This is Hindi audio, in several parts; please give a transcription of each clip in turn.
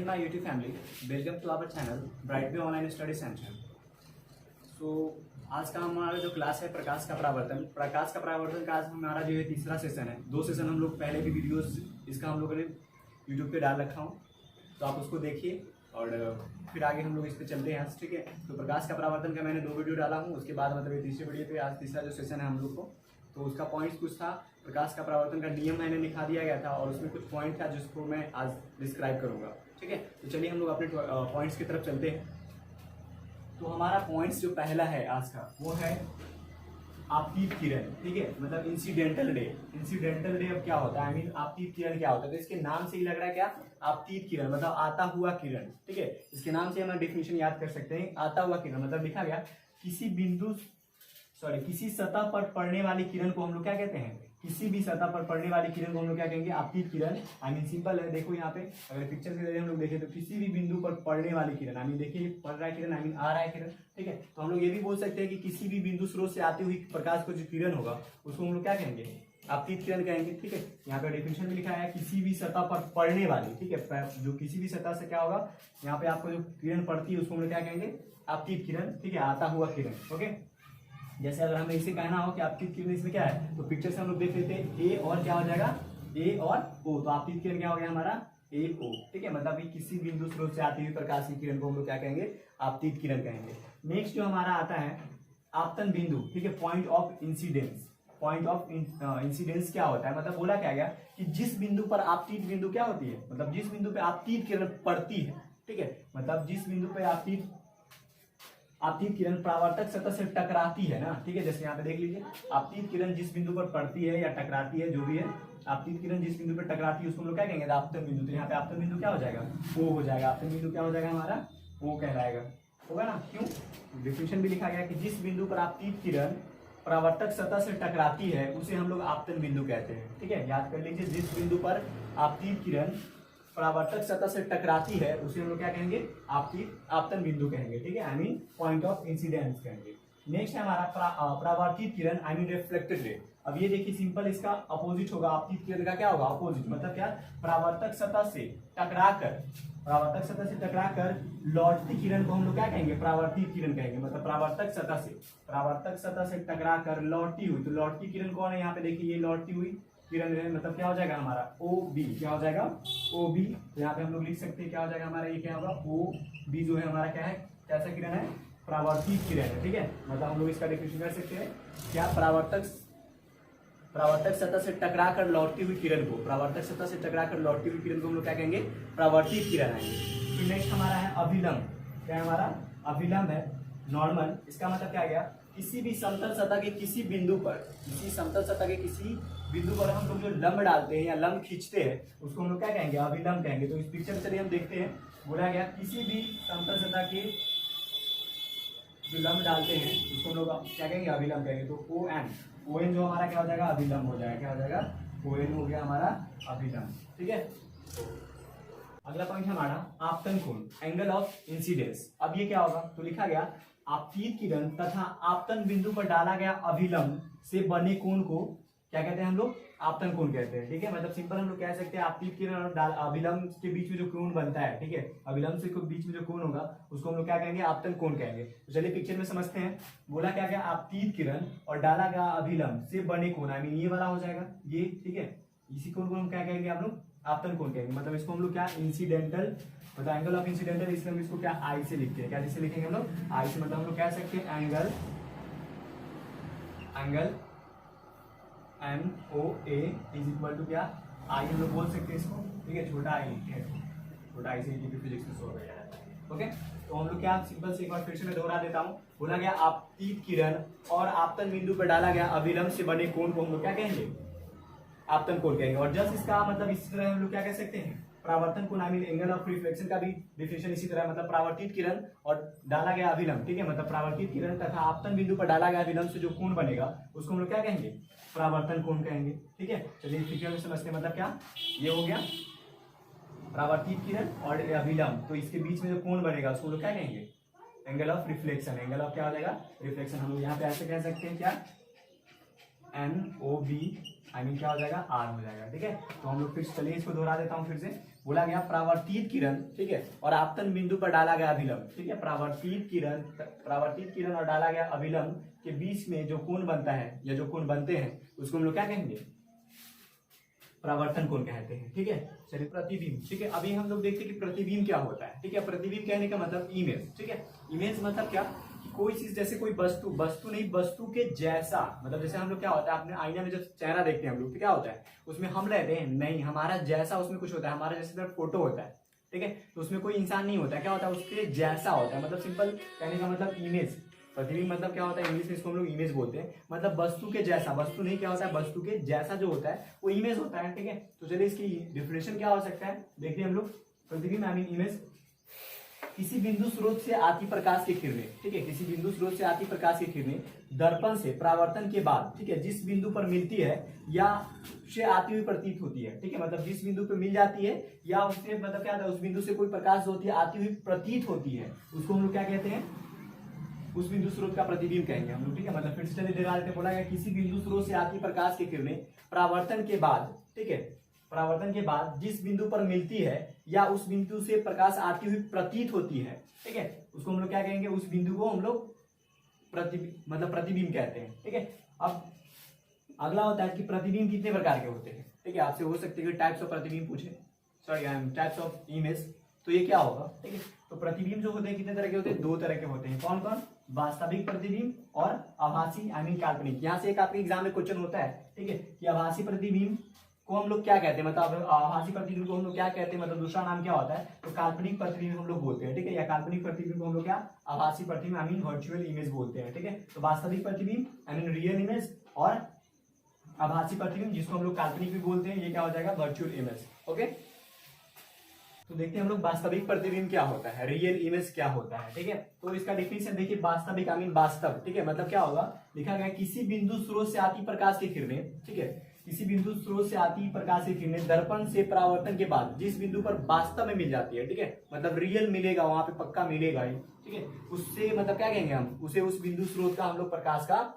in my YouTube family. Welcome to our channel Bright Way Online Study Center. So आज का हमारा जो क्लास है प्रकाश का परावर्तन का आज हमारा जो है तीसरा सेशन है। 2 सेशन हम लोग पहले भी वीडियोस इसका हम लोगों ने YouTube पे डाल रखा हूँ, तो आप उसको देखिए और फिर आगे हम लोग इस पे चलते हैं आज, ठीक है। तो प्रकाश का परावर्तन का मैंने 2 वीडियो डाला हूँ, उसके बाद मतलब ये तीसरे वीडियो पे आज तीसरा जो सेशन है हम लोग को, तो उसका पॉइंट्स कुछ था। प्रकाश का परावर्तन का नियम मैंने लिखा दिया गया था और उसमें कुछ पॉइंट था जिसको मैं आज डिस्क्राइब करूंगा, ठीक है। तो चलिए हम लोग अपने पॉइंट्स की तरफ चलते हैं। तो हमारा पॉइंट्स जो पहला है आज का वो है आपतित किरण, ठीक है, मतलब इंसिडेंटल डे। इंसिडेंटल डे अब क्या होता है, आई मीन आपतित किरण क्या होता है, तो इसके नाम से ही लग रहा है क्या, आपतित किरण मतलब आता हुआ किरण, ठीक है। इसके नाम से हम डेफिनेशन याद कर सकते हैं। आता हुआ किरण मतलब लिखा गया किसी सतह पर पड़ने वाली किरण को हम लोग क्या कहते हैं, किसी भी सतह पर पड़ने वाली किरण को हम लोग क्या कहेंगे, आपतित किरण। आई मीन सिंपल है, देखो यहाँ पे अगर पिक्चर के जरिए हम लोग देखें तो किसी भी बिंदु पर पड़ने वाली किरण, आई मीन देखिए पड़ रहा है किरण, आई मीन आ रहा है किरण, ठीक है। तो हम लोग ये भी बोल सकते हैं कि किसी भी बिंदु स्रोत से आती हुई प्रकाश को जो किरण होगा उसको हम लोग क्या कहेंगे, आपतित किरण कहेंगे, ठीक है। यहाँ पे डेफिनेशन में लिखा है किसी भी सतह पर पड़ने वाली, ठीक है, जो किसी भी सतह से क्या होगा, यहाँ पे आपको जो किरण पड़ती है उसको हम लोग क्या कहेंगे, आपतित किरण, ठीक है, आता हुआ किरण, ओके। जैसे अगर हमें इसे कहना हो कि आपतित किरण इसमें क्या है, तो पिक्चर से हम लोग देख लेते हैं ए और क्या हो जाएगा, ए और ओ, तो आपतित किरण क्या हो गया हमारा, ए ओ, ठीक है, मतलब किसी बिंदु स्रोत से आती हुई प्रकाश की किरण को हम लोग क्या कहेंगे, आपतित किरण कहेंगे। नेक्स्ट जो हमारा आता है आपतन बिंदु, ठीक है, point of incidence. Point of incidence क्या होता है, मतलब बोला क्या गया कि जिस बिंदु पर आपतित बिंदु क्या होती है, मतलब जिस बिंदु पे आपतित किरण पड़ती है, ठीक है, मतलब जिस बिंदु पे आपतित किरण परावर्तक सतह से टकराती है ना, ठीक है। जैसे यहाँ पे देख लीजिए, आपतित किरण जिस बिंदु पर पड़ती है या टकराती है, जो भी है, आपतित किरण जिस बिंदु पर टकराती है उसको हम लोग क्या कहेंगे, आपतन बिंदु। तो यहाँ पे आपतन बिंदु क्या हो जाएगा, ओ हो जाएगा। आपतन बिंदु क्या हो जाएगा हमारा, ओ कहलाएगा, होगा ना। क्यों, डिफिनेशन भी लिखा गया कि जिस बिंदु पर आपतित किरण परावर्तक सतह से टकराती है उसे हम लोग आपतन बिंदु कहते हैं, ठीक है। याद कर लीजिए, जिस बिंदु पर आपतित किरण परावर्तक सतह से टकराती है उसे हम लोग क्या कहेंगे, आपतन बिंदु कहेंगे, ठीक है, I mean point of incidence कहेंगे। नेक्स्ट है हमारा परावर्तित किरण, आई मीन रिफ्लेक्टेड रे। अब ये देखिए सिंपल, इसका अपोजिट होगा, आपतित किरण का क्या होगा, अपोजिट, मतलब क्या, परावर्तक सतह से टकराकर लौटती किरण को हम लोग क्या कहेंगे, परावर्तित किरण कहेंगे। मतलब परावर्तक सतह से टकराकर लौटती हुई, तो लौटती किरण कौन है, यहाँ पे देखिए ये लौटती हुई किरण है, मतलब क्या हो जाएगा हमारा ओ बी, क्या हो जाएगा ओ बी। तो यहाँ पे हम लोग लिख सकते हैं क्या हो जाएगा हमारा, ये क्या होगा, ओ बी जो है हमारा क्या है, कैसा किरण है, परावर्तित किरण है, ठीक है। मतलब हम लोग इसका डेफिनेशन कर सकते हैं क्या, परावर्तक सतह से टकराकर लौटती हुई किरण को, परावर्तक सतह से टकराकर लौटती हुई किरण को हम लोग क्या कहेंगे, परावर्तित किरण है। फिर नेक्स्ट हमारा है अभिलंब। क्या है हमारा, अभिलंब है नॉर्मल। इसका मतलब क्या गया, किसी भी समतल सतह के किसी बिंदु पर हम लोग जो लंब डालते हैं या लंब खींचते हैं उसको हम लोग क्या कहेंगे, अभिलंब कहेंगे। तो इस पिक्चर से हम देखते हैं, बोला गया किसी भी समतल सतह के जो लंब डालते हैं उसको हम लोग क्या कहेंगे, अभिलंब कहेंगे। तो ओ एन जो हमारा क्या हो जाएगा, अभिलंब हो जाएगा, क्या हो जाएगा, ओ एन हो गया हमारा अभिलंब, ठीक है। अगला पॉइंट है हमारा आपतन कोण, एंगल ऑफ इंसिडेंस। अब ये क्या होगा, तो लिखा गया आपतित किरण तथा आपतन बिंदु पर डाला गया अभिलंब से बने कोण को क्या कहते हैं हम लोग, आपतन कोण कहते हैं, ठीक है। मतलब सिंपल हम लोग कह सकते हैं आपतित किरण और अभिलंब के बीच में जो कोण बनता है, ठीक है, अभिलंब से बीच में जो कोण होगा उसको हम लोग क्या कहेंगे, आपतन कोण कहेंगे। तो चलिए पिक्चर में समझते हैं। बोला क्या गया, आपतित किरण और डाला गया अभिलंब से बने कोण, आई मीन ये वाला हो जाएगा ये, ठीक है, इसी कोण को हम क्या कहेंगे, आप लोग आपतन कोण कहेंगे। मतलब इसको हम लोग क्या, इंसिडेंटल, मतलब एंगल ऑफ इंसिडेंटल, इसमें हम इसको क्या आई से लिखते हैं, क्या जिससे लिखेंगे हम लोग, आई से। मतलब हम लोग कह सकते हैं angle M O A is equal to क्या, आई हम लोग बोल सकते हैं इसको, ठीक है, छोटा आई लिखते हैं, छोटा आई से फिजिक्स में सो गया है, ओके। तो हम लोग क्या, सिंपल से एक बार फिर से मैं दोहरा देता हूँ। बोला गया आपतित किरण और आपतन बिंदु पर डाला गया अभिलंब से बने कोण को हम लोग क्या कहेंगे, आपतन कोण कहेंगे। और जस्ट इसका मतलब इसी तरह हम लोग क्या कह सकते हैं, परावर्तन कोण, I mean angle of reflection का भी डिफिनेशन इसी तरह, मतलब परावर्तित किरण और डाला गया अभिलंब, ठीक है, मतलब परावर्तित किरण तथा आपतन बिंदु पर डाला गया अभिलंब से जो कोण बनेगा उसको हम लोग क्या कहेंगे, परावर्तन कोण कहेंगे, ठीक है। चलिए फिगर में समझते हैं, मतलब क्या, ये हो गया परावर्तित किरण और अभिलंब, तो इसके बीच में जो कोण बनेगा उसको हम लोग क्या कहेंगे, angle of reflection. Angle of क्या हो जाएगा, रिफ्लेक्शन। हम लोग यहाँ पे ऐसे कह सकते हैं क्या, NOB क्या हो जाएगा, R हो जाएगा। ठीक है, तो हम लोग फिर चलिए इसको दोहरा देता हूँ फिर से। बोला गया परावर्तित किरण, ठीक है, और आपतन बिंदु पर डाला गया अभिलंब, ठीक है, परावर्तित किरण और डाला गया अभिलंब के बीच में जो कोण बनता है या जो कोण बनते हैं उसको हम लोग क्या कहेंगे, परावर्तन कोण कहते हैं। ठीक है, चलिए प्रतिबिंब। ठीक है, अभी हम लोग देखते हैं कि प्रतिबिंब क्या होता है। ठीक है, प्रतिबिंब कहने का मतलब इमेज। ठीक है, इमेज मतलब क्या, कि कोई चीज, जैसे कोई वस्तु नहीं, वस्तु के जैसा, मतलब जैसे हम लोग क्या होता है, अपने आईने में जब चेहरा देखते हैं हम लोग तो क्या होता है, उसमें हम रहते हैं नहीं, हमारा जैसा उसमें कुछ होता है, हमारा जैसे फोटो होता है। ठीक है, तो उसमें कोई इंसान नहीं होता है, क्या होता है, उसके जैसा होता है, मतलब सिंपल कहने का मतलब इमेज। प्रतिबिंब मतलब क्या होता है, इंग्लिश में इसको हम लोग इमेज बोलते हैं, मतलब वस्तु के जैसा, वस्तु नहीं क्या होता है, वस्तु के जैसा जो होता है वो इमेज होता है। ठीक है, तो चलिए इसकी डिफिनेशन क्या हो सकता है, देखते हैं हम लोग। प्रतिबिंब इमेज, किसी बिंदु स्रोत से आती प्रकाश की किरणें, ठीक है, किसी बिंदु स्रोत से आती प्रकाश की किरणें दर्पण से परावर्तन के बाद, ठीक है, जिस बिंदु पर मिलती है या से आती हुई प्रतीत होती है। ठीक है, मतलब जिस बिंदु पर मिल जाती है या उससे मतलब क्या होता है, उस बिंदु से कोई प्रकाश जो होती है आती हुई प्रतीत होती है, उसको हम लोग क्या कहते हैं, उस बिंदु स्रोत का प्रतिबिंब कहेंगे हम लोग। ठीक है, मतलब फिर से चलिए दिखा देते हैं। बोला गया किसी बिंदु स्रोत से आती प्रकाश की किरणें परावर्तन के बाद, ठीक है, परावर्तन के बाद जिस बिंदु पर मिलती है या उस बिंदु से प्रकाश आती हुई प्रतीत होती है, ठीक है, उसको हम लोग क्या कहेंगे, उस बिंदु को हम लोग प्रतिबिंब कहते हैं। ठीक है, अब अगला होता है कि प्रतिबिंब कितने प्रकार के होते हैं। ठीक है, आपसे हो सकते हैं टाइप्स ऑफ प्रतिबिंब पूछे, सॉरी टाइप्स ऑफ इमेज, तो ये क्या होगा। ठीक है, तो प्रतिबिंब जो होते हैं कितने तरह के होते हैं, दो तरह के होते हैं। कौन कौन, वास्तविक प्रतिबिंब और आभासी काल्पनिक। यहाँ से एक आपके एग्जाम में क्वेश्चन होता है, ठीक है, कि आभासी प्रतिबिंब को हम लोग क्या कहते हैं, मतलब आभासी प्रतिबिंब को हम लोग क्या कहते हैं, मतलब दूसरा नाम क्या होता है, तो काल्पनिक प्रतिबिंब हम लोग बोलते हैं। ठीक है, या काल्पनिक प्रतिबिंब को हम लोग क्या, आभासी प्रतिबिंब वर्चुअल इमेज बोलते हैं। ठीक है, तो वास्तविक प्रतिबिंब रियल इमेज और आभासी प्रतिबिंब जिसको हम लोग काल्पनिक भी बोलते हैं, ये क्या हो जाएगा, वर्चुअल इमेज। ओके, तो देखते हैं हम लोग वास्तविक प्रतिबिंब क्या होता है, रियल इमेज क्या होता है। ठीक है, तो इसका डिफिनेशन देखिए, वास्तविक वास्तव, ठीक है, मतलब क्या होगा, लिखा गया किसी बिंदु स्रोत से आती प्रकाश की किरणें, ठीक है, किसी बिंदु स्रोत से आती प्रकाश की किरणें दर्पण से परावर्तन के बाद जिस बिंदु पर वास्तव में मिल जाती है, ठीक है, मतलब रियल मिलेगा, वहां पे पक्का मिलेगा ही। ठीक है, उससे मतलब क्या कहेंगे हम, उसे उस बिंदु स्रोत का हम लोग प्रकाश का,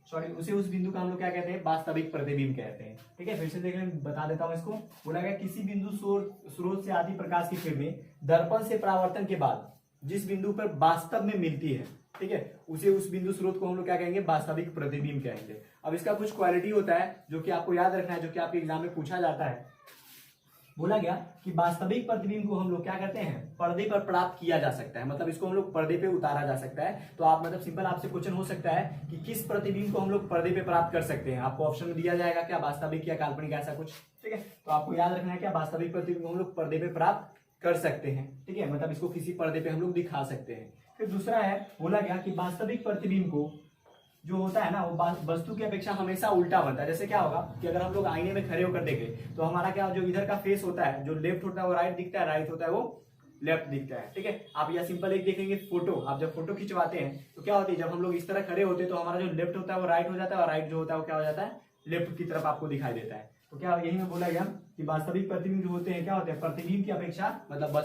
सॉरी उसे उस बिंदु का हम लोग क्या कहते हैं, वास्तविक प्रतिबिंब कहते हैं। ठीक है, फिर से देखें, बता देता हूं इसको। बोला गया किसी बिंदु स्रोत से आती प्रकाश की किरणें दर्पण से परावर्तन के बाद जिस बिंदु पर वास्तव में मिलती है, ठीक है, उसे उस बिंदु स्रोत को हम लोग क्या कहेंगे, वास्तविक प्रतिबिंब कहेंगे। अब इसका कुछ क्वालिटी होता है जो कि आपको याद रखना है, जो कि आपके एग्जाम में पूछा जाता है। बोला गया कि वास्तविक प्रतिबिंब को हम लोग क्या करते हैं, पर्दे पर प्राप्त किया जा सकता है, मतलब इसको हम लोग पर्दे पे उतारा जा सकता है। तो आप मतलब सिंपल आपसे क्वेश्चन हो सकता है कि किस प्रतिबिंब को हम लोग पर्दे पे प्राप्त कर सकते हैं, आपको ऑप्शन में दिया जाएगा क्या, वास्तविक या काल्पनिक, ऐसा कुछ। ठीक है, तो आपको याद रखना है क्या, वास्तविक प्रतिबिंब को हम लोग पर्दे पे प्राप्त कर सकते हैं। ठीक है, मतलब इसको किसी पर्दे पे हम लोग दिखा सकते हैं। फिर दूसरा है, बोला गया कि वास्तविक प्रतिबिंब को जो होता है ना, वो वस्तु की अपेक्षा हमेशा उल्टा बनता है। जैसे क्या होगा कि अगर हम लोग आईने में खड़े होकर देखें तो हमारा क्या, जो इधर का फेस होता है, जो लेफ्ट होता है वो राइट दिखता है, राइट होता है वो लेफ्ट दिखता है। ठीक है, आप यह सिंपल एक देखेंगे फोटो, आप जब फोटो खिंचवाते हैं तो क्या होती है, जब हम लोग इस तरह खड़े होते हैं तो हमारा जो लेफ्ट होता है वो राइट हो जाता है, और राइट जो होता है वो क्या हो जाता है, लेफ्ट की तरफ आपको दिखाई देता है। तो क्या यही में बोला गया कि वास्तविक प्रतिबिंब जो होते हैं क्या होते हैं, प्रतिबिंब की अपेक्षा, मतलब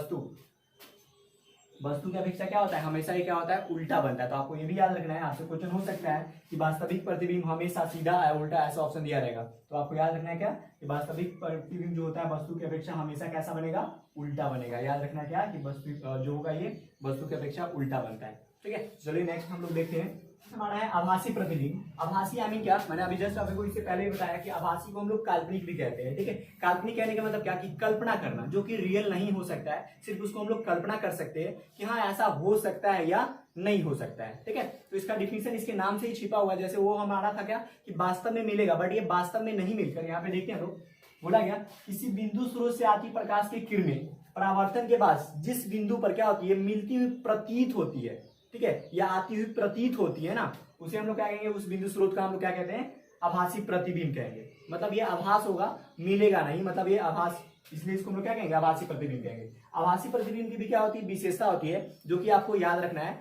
वस्तु की अपेक्षा क्या होता है, हमेशा ये क्या होता है, उल्टा बनता है। तो आपको ये भी याद रखना है, आपसे क्वेश्चन हो सकता है कि वास्तविक प्रतिबिंब हमेशा सीधा या उल्टा, ऐसा ऑप्शन दिया रहेगा। तो आपको याद रखना है क्या, कि वास्तविक प्रतिबिंब जो होता है वस्तु की अपेक्षा हमेशा कैसा बनेगा, उल्टा बनेगा। याद रखना क्या, कि वस्तु जो होगा ये वस्तु की अपेक्षा उल्टा बनता है। ठीक है, चलिए नेक्स्ट हम लोग देखते हैं, हमारा है आभासी प्रतिबिंब। आभासी क्या, मैंने अभी जस्ट आपको इससे पहले ही बताया कि आभासी को हम लोग काल्पनिक भी कहते हैं। ठीक है, काल्पनिक कहने का मतलब क्या, कि कल्पना करना, जो कि रियल नहीं हो सकता है, सिर्फ उसको हम लोग कल्पना कर सकते हैं कि हाँ ऐसा हो सकता है या नहीं हो सकता है। ठीक है, तो इसका डिफिनेशन इसके नाम से ही छिपा हुआ है। जैसे वो हमारा था क्या, कि वास्तव में मिलेगा, बट ये वास्तव में नहीं मिलकर, यहाँ पे देखते हैं लोग, बोला गया किसी बिंदु स्रोत से आती प्रकाश की किरणें परावर्तन के बाद जिस बिंदु पर क्या होती है, मिलती हुई प्रतीत होती है, ठीक है, या आती हुई प्रतीत होती है ना, उसे हम लोग क्या कहेंगे, उस बिंदु स्रोत का हम लोग क्या कहते हैं, आभासी प्रतिबिंब कहेंगे। मतलब ये आभास होगा, मिलेगा नहीं, मतलब ये आभास, इसलिए इसको हम लोग क्या कहेंगे, आभासी प्रतिबिंब कहेंगे। आभासी प्रतिबिंब की भी क्या होती है, विशेषता होती है, जो कि आपको याद रखना है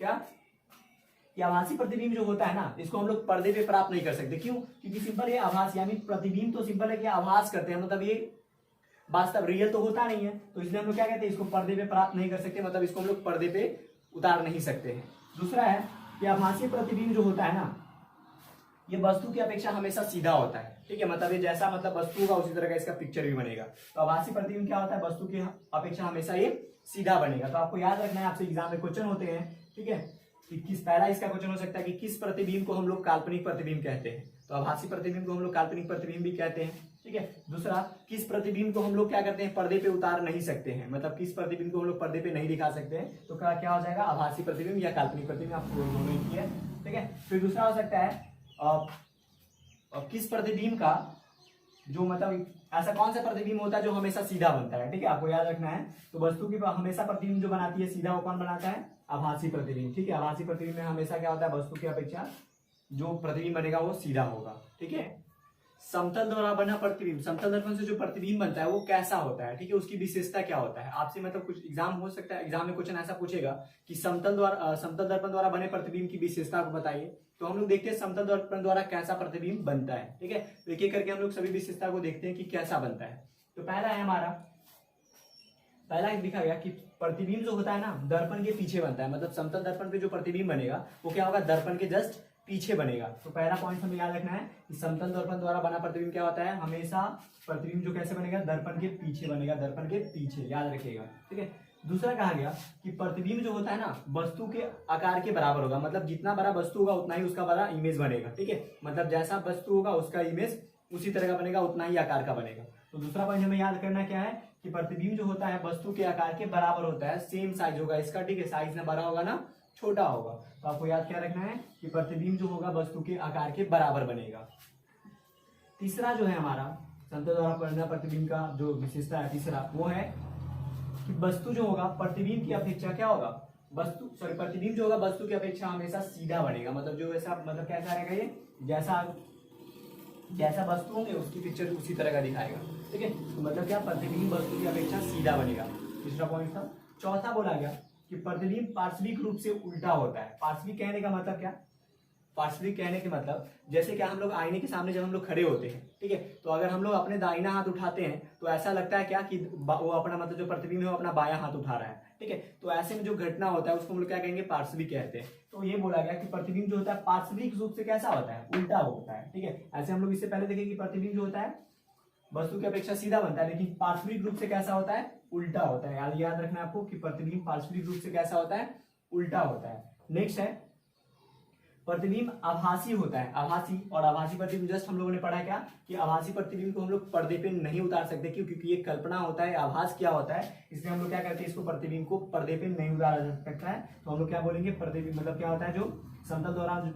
क्या, कि आभासी प्रतिबिंब जो होता है ना, इसको हम लोग पर्दे पे प्राप्त नहीं कर सकते। क्यों, क्योंकि सिंपल ये आभास, यानी प्रतिबिंब तो सिंपल है कि आभास करते हैं, मतलब ये वास्तव रियल तो होता नहीं है, तो इसलिए हम लोग क्या कहते हैं, इसको पर्दे पे प्राप्त नहीं कर सकते, मतलब इसको हम लोग पर्दे पे उतार नहीं सकते हैं। दूसरा है कि आभासी प्रतिबिंब जो होता है ना, ये वस्तु की अपेक्षा हमेशा सीधा होता है, ठीक है। मतलब ये जैसा मतलब वस्तु होगा उसी तरह का इसका पिक्चर भी बनेगा। तो आभासी प्रतिबिंब क्या होता है, वस्तु की अपेक्षा हमेशा ये सीधा बनेगा। तो आपको याद रखना है, आपसे एग्जाम में क्वेश्चन होते हैं, ठीक है, कि किस, पहला इसका क्वेश्चन हो सकता है कि किस प्रतिबिंब को हम लोग काल्पनिक प्रतिबिंब कहते हैं। तो आभासी प्रतिबिंब को हम लोग काल्पनिक प्रतिबिंब भी कहते हैं, ठीक है। दूसरा, किस प्रतिबिंब को हम लोग क्या करते हैं, पर्दे पे उतार नहीं सकते हैं, मतलब किस प्रतिबिंब को हम लोग पर्दे पे नहीं दिखा सकते हैं, तो क्या हो जाएगा, आभासी प्रतिबिंब या काल्पनिक प्रतिबिंब, आपको दोनों ही किया, ठीक है। फिर दूसरा हो सकता है किस प्रतिबिंब का जो मतलब ऐसा कौन सा प्रतिबिंब होता है जो हमेशा सीधा बनता है, ठीक है, आपको याद रखना है। तो वस्तु की हमेशा प्रतिबिंब जो बनाती है सीधा, वो कौन बनाता है, आभासी प्रतिबिंब, ठीक है। आभासी प्रतिबिंब में हमेशा क्या होता है, वस्तु की अपेक्षा जो प्रतिबिंब बनेगा वो सीधा होगा, ठीक है। समतल द्वारा बना प्रतिबिंब, समतल दर्पण से जो प्रतिबिंब बनता है वो कैसा होता है, ठीक है, उसकी विशेषता क्या होता है। आपसे मतलब कुछ एग्जाम हो सकता है, एग्जाम में क्वेश्चन ऐसा पूछेगा कि समतल दर्पण द्वारा बने प्रतिबिंब की विशेषता को बताइए। तो हम लोग देखते हैं समतल दर्पण द्वारा कैसा प्रतिबिंब बनता है, ठीक है। तो एक एक करके हम लोग सभी विशेषता को देखते हैं कि कैसा बनता है। तो पहला है हमारा, पहला लिखा गया कि प्रतिबिंब जो होता है ना दर्पण के पीछे बनता है, मतलब समतल दर्पण पे जो प्रतिबिंब बनेगा वो क्या होगा, दर्पण के जस्ट पीछे बनेगा। तो पहला पॉइंट हमें याद रखना है कि समतल दर्पण द्वारा बना प्रतिबिंब क्या होता है, हमेशा प्रतिबिंब जो कैसे बनेगा, दर्पण के पीछे बनेगा, दर्पण के पीछे, याद रखिएगा, ठीक है। दूसरा कहा गया कि प्रतिबिंब जो होता है ना वस्तु के आकार के बराबर होगा, मतलब जितना बड़ा वस्तु होगा उतना ही उसका बड़ा इमेज बनेगा, ठीक है। मतलब जैसा वस्तु होगा उसका इमेज उसी तरह का बनेगा, उतना ही आकार का बनेगा। तो दूसरा पॉइंट हमें याद करना क्या है कि प्रतिबिंब जो होता है वस्तु के आकार के बराबर होता है, सेम साइज होगा इसका, ठीक है, साइज ना बड़ा होगा ना छोटा होगा। तो आपको याद क्या रखना है कि प्रतिबिंब जो होगा वस्तु के आकार के बराबर बनेगा। तीसरा जो है हमारा समतल द्वारा बना प्रतिबिंब का जो विशेषता है तीसरा, वो है कि वस्तु जो होगा प्रतिबिंब की अपेक्षा क्या होगा, प्रतिबिंब जो होगा वस्तु की अपेक्षा हमेशा सीधा बनेगा, मतलब जो ऐसा मतलब कैसा रहेगा, ये जैसा वस्तु होंगे उसकी पिक्चर उसी तरह का दिखाएगा, ठीक है। तो मतलब क्या, प्रतिबिंब वस्तु की अपेक्षा सीधा बनेगा, तीसरा पॉइंट था। चौथा बोला गया कि प्रतिबिंब पार्श्विक रूप से उल्टा होता है। पार्श्विक कहने का मतलब क्या, पार्श्विक कहने के मतलब जैसे क्या हम लोग आईने के सामने जब हम लोग खड़े होते हैं, ठीक है, तो अगर हम लोग अपने दाहिना हाथ उठाते हैं तो ऐसा लगता है क्या कि वो अपना मतलब जो प्रतिबिंब है वो अपना बायां हाथ उठा रहा है, ठीक है। तो ऐसे में जो घटना होता है उसको हम लोग क्या कहेंगे, पार्श्विक कहते हैं। तो ये बोला गया कि प्रतिबिंब जो होता है पार्श्विक रूप से कैसा होता है, उल्टा होता है, ठीक है। ऐसे हम लोग इससे पहले देखें कि प्रतिबिंब जो होता है वस्तु की अपेक्षा सीधा बनता है, लेकिन पार्श्विक रूप से कैसा होता है, उल्टा होता है। याद रखना है आपको कि प्रतिबिंब पार्श्विक रूप से कैसा होता है, उल्टा होता है। नेक्स्ट है प्रतिबिंब आभासी होता है। आभासी और आभासी प्रतिबिंब जस्ट हम लोगों ने पढ़ा क्या कि आभासी प्रतिबिंब को हम लोग पर्दे पे नहीं उतार सकते, क्यों, क्योंकि ये कल्पना होता है, आभास क्या होता है, इसलिए हम लोग क्या करते हैं, इसको प्रतिबिंब को पर्दे पे नहीं उतारा जा सकता है। तो हम लोग क्या बोलेंगे, प्रतिबिंब मतलब क्या होता है, जो समतल दौरान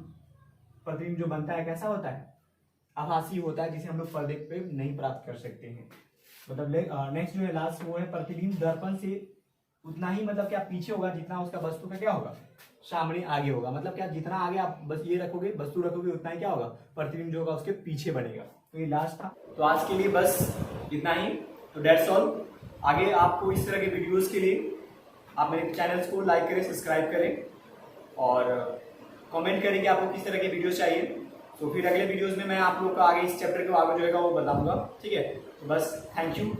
प्रतिबिंब जो बनता है कैसा होता है, आभासी होता है, जिसे हम लोग पर्दे पे नहीं प्राप्त कर सकते हैं। मतलब नेक्स्ट जो है लास्ट वो है प्रतिबिंब दर्पण से उतना ही मतलब क्या पीछे होगा जितना उसका वस्तु का क्या होगा, सामने आगे होगा। मतलब क्या, जितना आगे आप बस ये रखोगे, वस्तु रखोगे, उतना ही क्या होगा, प्रतिबिंब जो होगा उसके पीछे बनेगा। तो ये लास्ट था। तो आज के लिए बस इतना ही। तो डेट्स ऑल। आगे आपको इस तरह के वीडियोस के लिए आप मेरे चैनल्स को लाइक करें, सब्सक्राइब करें और कमेंट करें कि आपको किस तरह के वीडियोस चाहिए। तो फिर अगले वीडियोस में मैं आप लोग को आगे इस चैप्टर के आगे जो है वो बताऊंगा, ठीक है। तो बस थैंक यू।